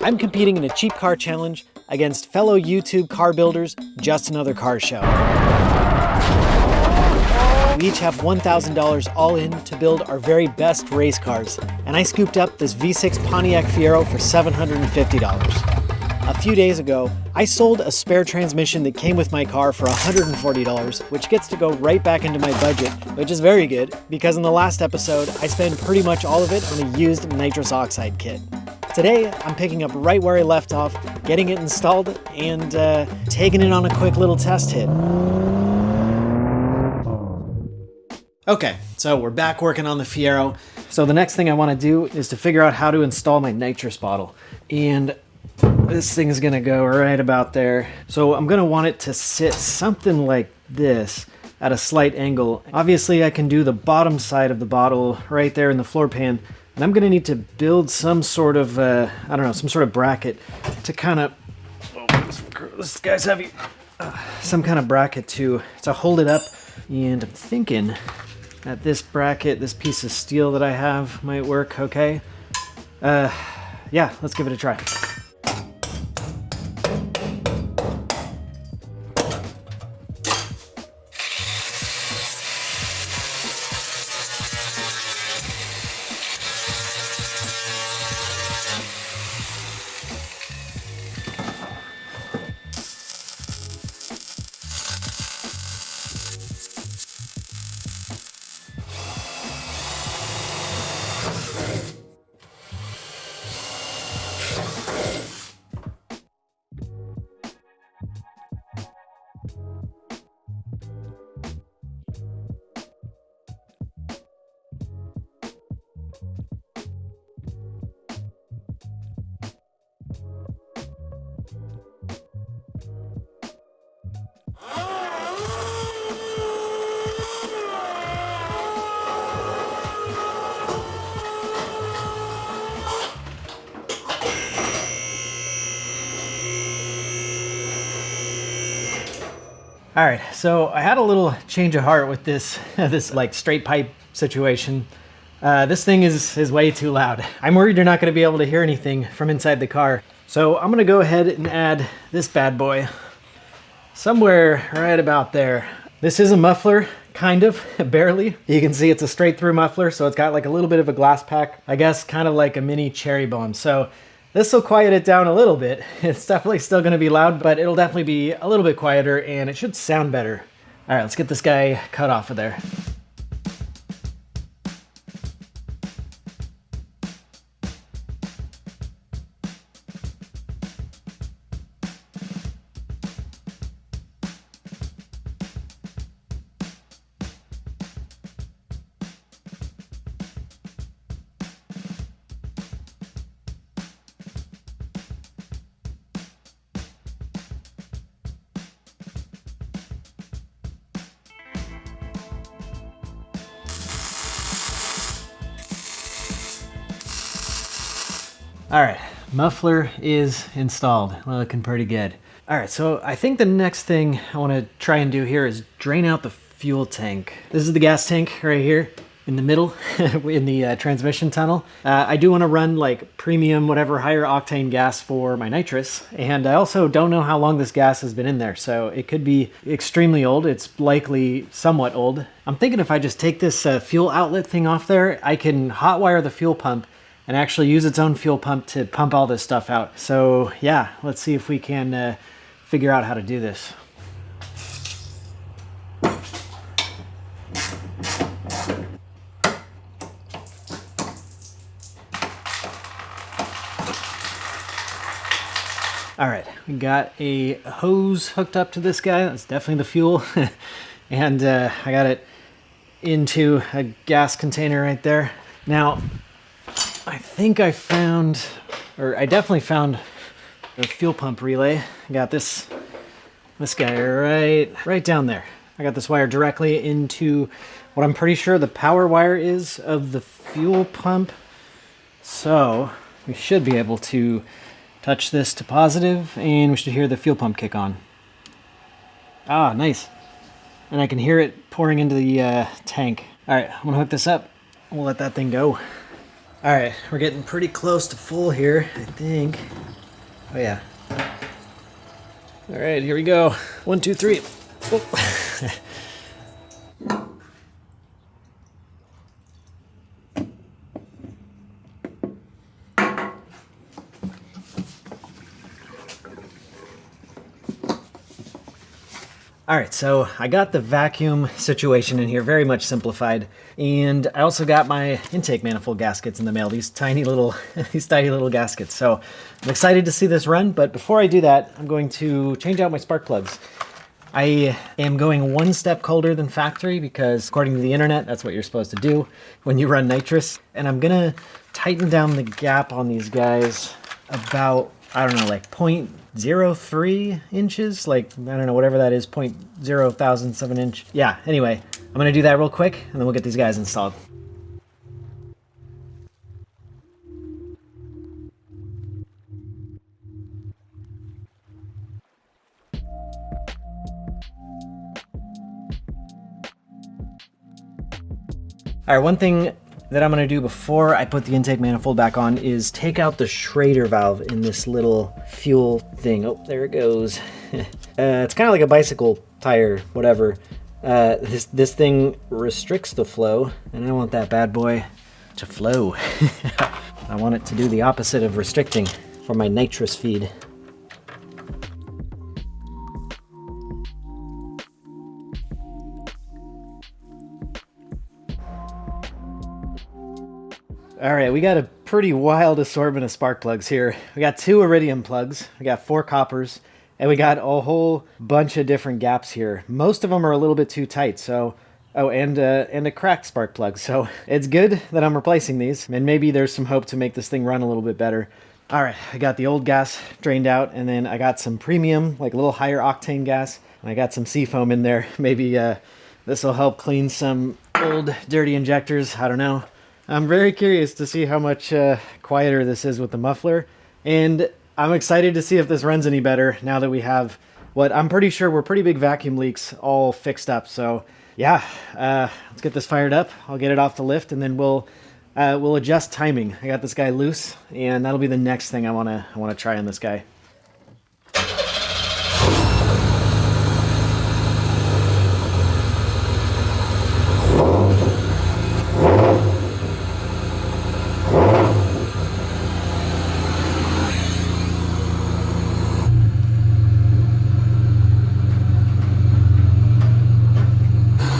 I'm competing in a cheap car challenge against fellow YouTube car builders, Just Another Car Show. We each have $1,000 all in to build our very best race cars, and I scooped up this V6 Pontiac Fiero for $750. A few days ago, I sold a spare transmission that came with my car for $140, which gets to go right back into my budget, which is very good, because in the last episode, I spent pretty much all of it on a used Nitrous Oxide kit. Today, I'm picking up right where I left off, getting it installed, and taking it on a quick little test hit. Okay, so we're back working on the Fiero. So the next thing I want to do is to figure out how to install my nitrous bottle. And this thing is going to go right about there. So I'm going to want it to sit something like this at a slight angle. Obviously I can do the bottom side of the bottle right there in the floor pan. And I'm going to need to build some sort of, some sort of bracket to kind of, this guy's heavy, some kind of bracket to hold it up. And I'm thinking that this bracket, this piece of steel that I have might work okay. Yeah, let's give it a try. All right, so I had a little change of heart with this like straight pipe situation. This thing is way too loud. I'm worried you're not gonna be able to hear anything from inside the car. So I'm gonna go ahead and add this bad boy somewhere right about there. This is a muffler, kind of, barely. You can see it's a straight through muffler, so it's got like a little bit of a glass pack, I guess kind of like a mini cherry bomb. So this will quiet it down a little bit. It's definitely still gonna be loud, but it'll definitely be a little bit quieter and it should sound better. All right, let's get this guy cut off of there. All right, muffler is installed, looking pretty good. All right, so I think the next thing I wanna try and do here is drain out the fuel tank. This is the gas tank right here in the middle, in the transmission tunnel. I do wanna run like premium, whatever, higher octane gas for my nitrous. And I also don't know how long this gas has been in there. So it could be extremely old. It's likely somewhat old. I'm thinking if I just take this fuel outlet thing off there, I can hotwire the fuel pump and actually use its own fuel pump to pump all this stuff out. So yeah, let's see if we can figure out how to do this. All right, we got a hose hooked up to this guy. That's definitely the fuel. And I got it into a gas container right there. Now, I think I found, or I definitely found the fuel pump relay. I got this guy right down there. I got this wire directly into what I'm pretty sure the power wire is of the fuel pump. So we should be able to touch this to positive and we should hear the fuel pump kick on. Ah, nice. And I can hear it pouring into the tank. All right, I'm gonna hook this up. We'll let that thing go. All right, we're getting pretty close to full here, I think. Oh yeah. All right, here we go. 1, 2, 3. Oh. All right, so I got the vacuum situation in here very much simplified, and I also got my intake manifold gaskets in the mail. These tiny little, gaskets. So I'm excited to see this run. But before I do that, I'm going to change out my spark plugs. I am going 1 step colder than factory because, according to the internet, that's what you're supposed to do when you run nitrous. And I'm gonna tighten down the gap on these guys about, I don't know, like 0.03 inches, like, I don't know, whatever that is, 0.007 inch. Yeah, anyway, I'm gonna do that real quick and then we'll get these guys installed. All right, one thing that I'm gonna do before I put the intake manifold back on is take out the Schrader valve in this little fuel thing. Oh, there it goes. It's kind of like a bicycle tire, whatever. This thing restricts the flow, and I want that bad boy to flow. I want it to do the opposite of restricting for my nitrous feed. All right, we got a pretty wild assortment of spark plugs here. We got 2 iridium plugs, we got 4 coppers, and we got a whole bunch of different gaps here. Most of them are a little bit too tight, so... Oh, and a cracked spark plug, so it's good that I'm replacing these, and maybe there's some hope to make this thing run a little bit better. All right, I got the old gas drained out, and then I got some premium, like a little higher octane gas, and I got some seafoam in there. Maybe this will help clean some old dirty injectors, I don't know. I'm very curious to see how much quieter this is with the muffler, and I'm excited to see if this runs any better now that we have what I'm pretty sure were pretty big vacuum leaks all fixed up. So yeah, let's get this fired up. I'll get it off the lift, and then we'll adjust timing. I got this guy loose, and that'll be the next thing I wanna try on this guy.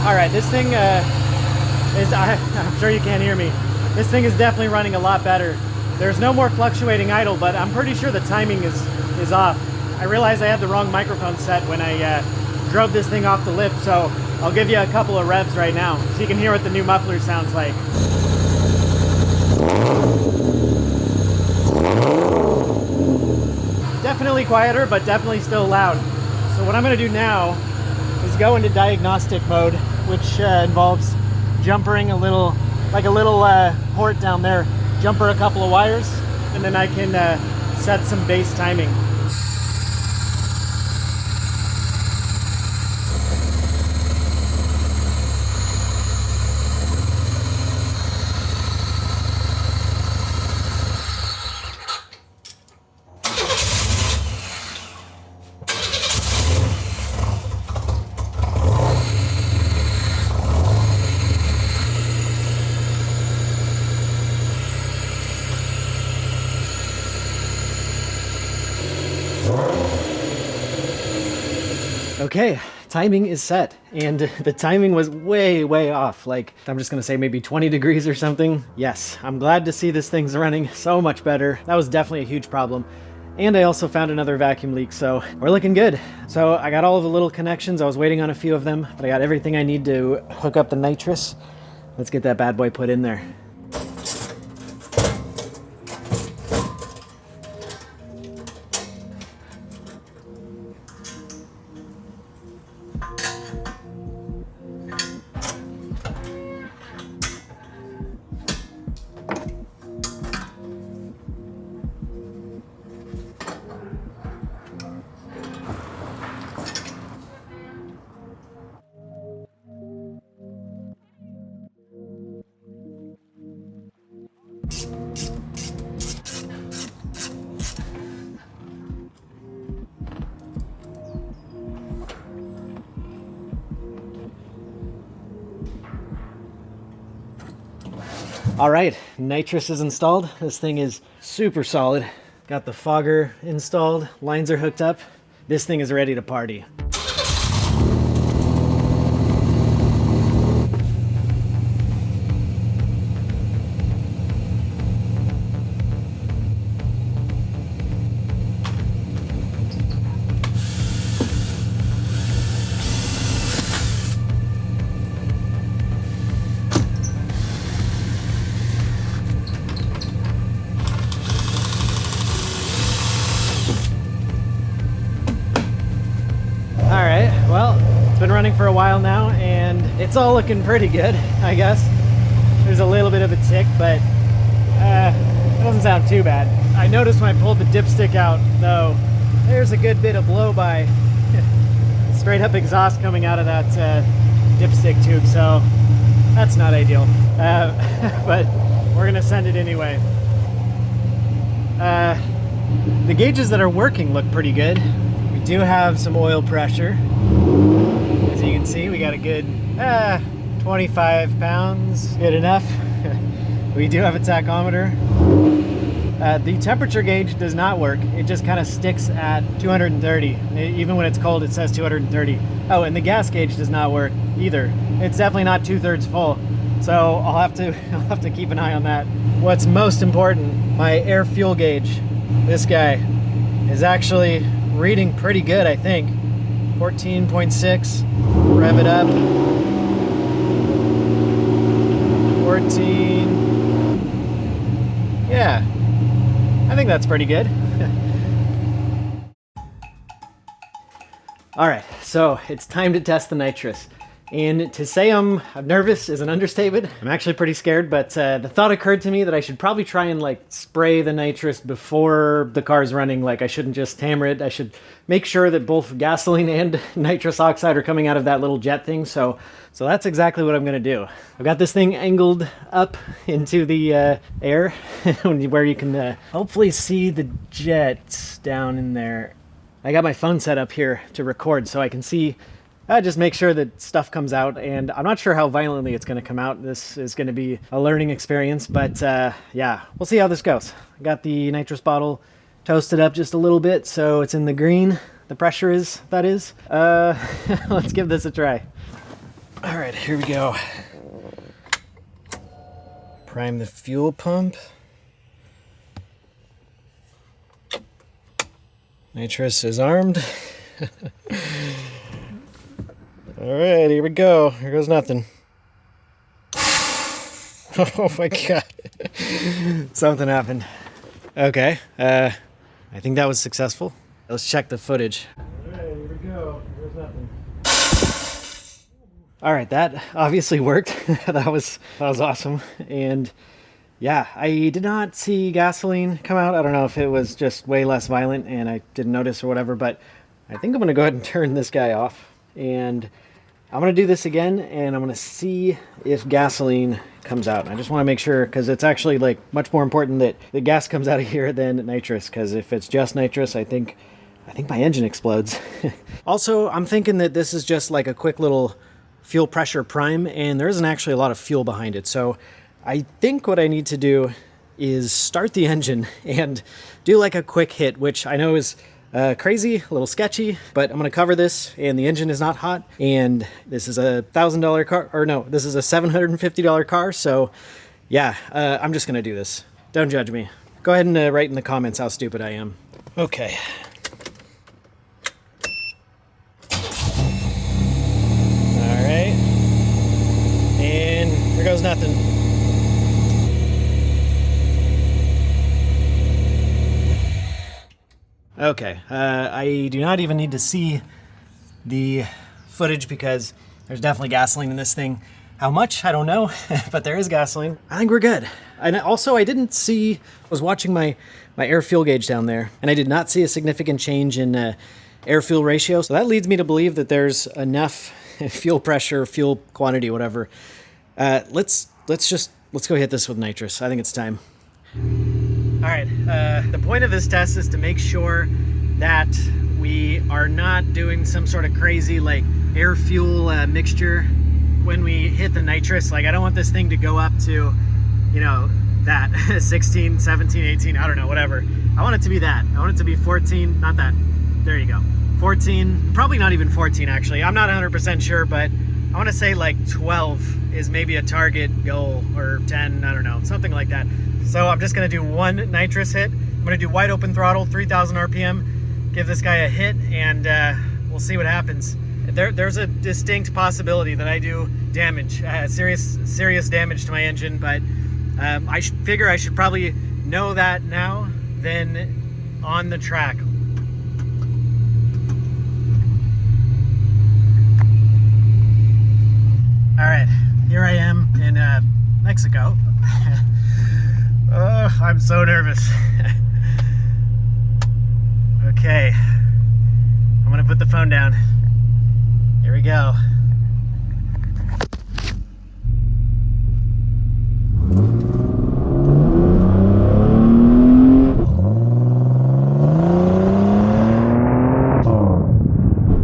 All right, this thing I'm sure you can't hear me. This thing is definitely running a lot better. There's no more fluctuating idle, but I'm pretty sure the timing is off. I realized I had the wrong microphone set when I drove this thing off the lift, so I'll give you a couple of revs right now so you can hear what the new muffler sounds like. Definitely quieter, but definitely still loud. So what I'm gonna do now is go into diagnostic mode, which involves jumpering a little port down there, jumper a couple of wires, and then I can set some bass timing. Okay, timing is set, and the timing was way off. Like, I'm just gonna say maybe 20 degrees or something. Yes, I'm glad to see this thing's running so much better. That was definitely a huge problem. And I also found another vacuum leak, so we're looking good. So I got all of the little connections. I was waiting on a few of them, but I got everything I need to hook up the nitrous. Let's get that bad boy put in there. All right, nitrous is installed. This thing is super solid. Got the fogger installed, lines are hooked up. This thing is ready to party. It's been running for a while now and it's all looking pretty good, I guess. There's a little bit of a tick, but it doesn't sound too bad. I noticed when I pulled the dipstick out, though, there's a good bit of blow by. Straight up exhaust coming out of that dipstick tube, so that's not ideal. But we're gonna send it anyway. The gauges that are working look pretty good. We do have some oil pressure. As you can see, we got a good 25 pounds, good enough. We do have a tachometer. The temperature gauge does not work. It just kind of sticks at 230. Even when it's cold, it says 230. Oh, and the gas gauge does not work either. It's definitely not 2/3 full. So I'll have to keep an eye on that. What's most important, my air fuel gauge. This guy is actually reading pretty good, I think. 14.6, rev it up. 14. Yeah, I think that's pretty good. All right, so it's time to test the nitrous. And to say I'm nervous is an understatement. I'm actually pretty scared, but the thought occurred to me that I should probably try and like spray the nitrous before the car's running. Like I shouldn't just hammer it. I should make sure that both gasoline and nitrous oxide are coming out of that little jet thing. So that's exactly what I'm gonna do. I've got this thing angled up into the air where you can hopefully see the jets down in there. I got my phone set up here to record so I can see. Just make sure that stuff comes out, and I'm not sure how violently it's going to come out. This is going to be a learning experience, but yeah, we'll see how this goes. I got the nitrous bottle toasted up just a little bit, so it's in the green. The pressure is, that is. Let's give this a try. All right, here we go. Prime the fuel pump. Nitrous is armed. All right, here we go. Here goes nothing. Oh my God. Something happened. Okay, I think that was successful. Let's check the footage. All right, here we go. Here's nothing. All right, that obviously worked. that was awesome. And yeah, I did not see gasoline come out. I don't know if it was just way less violent and I didn't notice or whatever, but I think I'm gonna go ahead and turn this guy off. And I'm gonna do this again and I'm gonna see if gasoline comes out. I just wanna make sure, because it's actually like much more important that the gas comes out of here than nitrous, because if it's just nitrous, I think my engine explodes. Also, I'm thinking that this is just like a quick little fuel pressure prime and there isn't actually a lot of fuel behind it. So I think what I need to do is start the engine and do like a quick hit, which I know is crazy, a little sketchy, but I'm gonna cover this and the engine is not hot and this is a $1,000 car, or no, this is a $750 car. So yeah, I'm just gonna do this. Don't judge me. Go ahead and write in the comments how stupid I am. Okay. All right. And here goes nothing. Okay, I do not even need to see the footage because there's definitely gasoline in this thing. How much? I don't know, but there is gasoline. I think we're good. And also, I was watching my air fuel gauge down there, and I did not see a significant change in air fuel ratio. So that leads me to believe that there's enough fuel pressure, fuel quantity, whatever. Let's go hit this with nitrous. I think it's time. All right, the point of this test is to make sure that we are not doing some sort of crazy like air fuel mixture when we hit the nitrous. Like I don't want this thing to go up to you know, that 16, 17, 18, I don't know, whatever. I want it to be that. I want it to be 14, not that. There you go. 14, probably not even 14 actually. I'm not 100% sure, but I want to say like 12 is maybe a target goal, or 10, I don't know, something like that. So I'm just going to do one nitrous hit. I'm going to do wide open throttle, 3,000 RPM, give this guy a hit, and we'll see what happens. There's a distinct possibility that I do damage, serious damage to my engine, but I figure I should probably know that now than on the track. All right, here I am in Mexico. Oh, I'm so nervous. Okay, I'm gonna put the phone down. Here we go.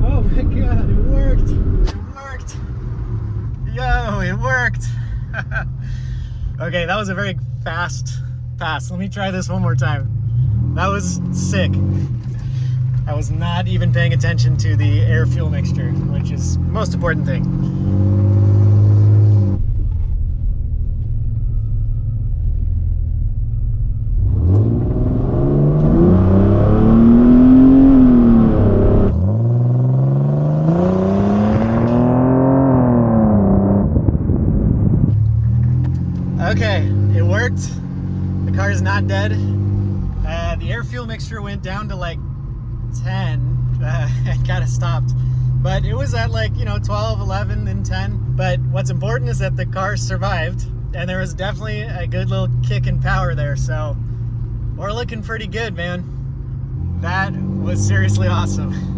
Oh my God, it worked! It worked! Yo, it worked! Okay, that was a very fast pass. Let me try this one more time. That was sick. I was not even paying attention to the air-fuel mixture, which is the most important thing. Okay, it worked. The car is not dead. The air-fuel mixture went down to like 10 and kind of stopped, but it was at like, you know, 12, 11, then 10. But what's important is that the car survived, and there was definitely a good little kick in power there, so we're looking pretty good, man. That was seriously awesome.